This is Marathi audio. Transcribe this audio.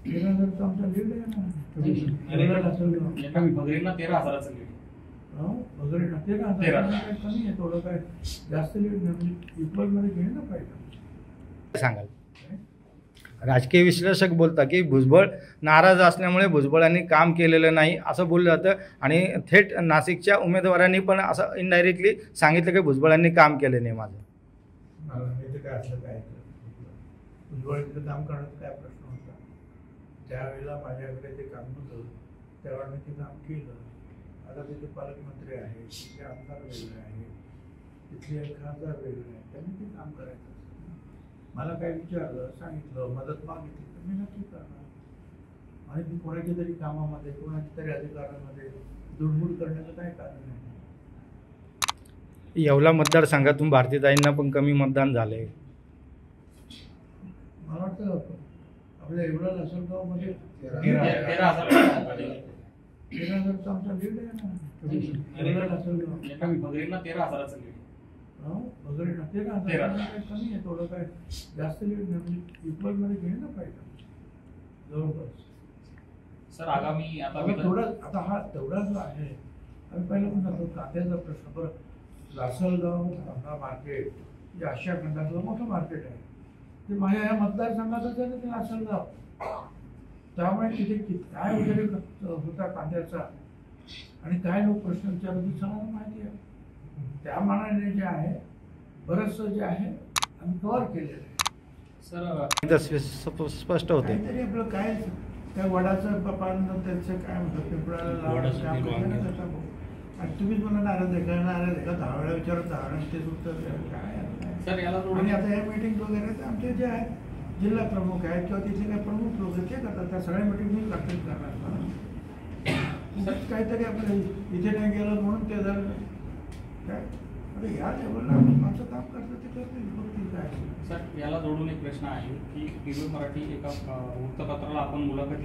13,000 आमचा लीड आहे ना. भगरीला 13,000चं लीड. वगैरे 13,000 कमी आहे, थोडं काय जास्त लीड नाही, म्हणजे इक्वलमध्ये घेणे ना पाहिजे. सांगाल राजकीय विश्लेषक बोलतात की भुजबळ नाराज असल्यामुळे भुजबळांनी काम केलेलं नाही असं बोललं जातं आणि थेट नाशिकच्या उमेदवारांनी पण असं इनडायरेक्टली सांगितलं की भुजबळांनी काम केलं नाही माझं. मला माहिती काय असलं काय भुजबळाचं काम करण्याचा काय प्रश्न होता. त्यावेळेला माझ्याकडे ते काम नव्हतं, त्यावेळेला मी ते काम केलं. आता तिथे पालकमंत्री आहे, तिथले आमदार वेगळे आहे, तिथले खासदार वेगळे आहेत, त्यांनी ते काम करायचं. मला काय विचारलं, सांगितलं, मदत मागितली तर मी नक्की करणार. आणि मी कोणाच्या तरी कामामध्ये, कोणाच्या तरी अधिकारामध्ये दुडबुड करण्याचं काय कारण नाही. येवला मतदारसंघातून भारतीताईंना पण कमी मतदान झाले. मला वाटतं आपल्या येवला लासलगावमध्ये 13,000 आमचा लीड आहे ना. येवला लासलगाव भगरीला 13,000चं लीड. वगैरे 13,000 कमी आहे, थोडं काय जास्त लीड नाही, म्हणजे इक्वलमध्ये घेणे ना पाहिजे जवळपास. सर आगामी आता आता हा तेवढा जो आहे, आम्ही पहिला पण सांगतो कांद्याचा प्रश्न. बरं, लासलगाव कांदा मार्केट जे आशिया खंडातलं मोठं मार्केट आहे, ते माझ्या या मतदारसंघातच आहे ना ते लासलगाव. त्यामुळे तिथे काय वगैरे होता कांद्याचा आणि काय लोक प्रश्न विचारत होते सगळ्यांना माहिती आहे. त्या मानाने जे आहे बरंचसं जे आहे आम्ही कव्हर केलेलं आहे. सर स्पष्ट होते काहीतरी आपलं काय त्या वडाचं पान त्याचं काय म्हणतात पिंपळाला लावण्याचं काम करतात. आणि तुम्हीच मला नाराज आहे का, नाराज आहे का, 10 वेळा विचारत 10 वेळा तेच उत्तर काय. सर याला आणि आता या मीटिंग वगैरे तर आमचे जे आहेत जिल्हा प्रमुख आहेत किंवा तिथले काही प्रमुख लोक ते करतात. त्या सगळ्या मीटिंग मी अटेंड करणार. काहीतरी आपलं इथे नाही गेलं म्हणून ते जर काय अरे या लेवलला माणसं काम करतात ते करतील बघतील काय. सर याला जोडून एक प्रश्न आहे की दिव्य मराठी एका वृत्तपत्राला आपण मुलाखत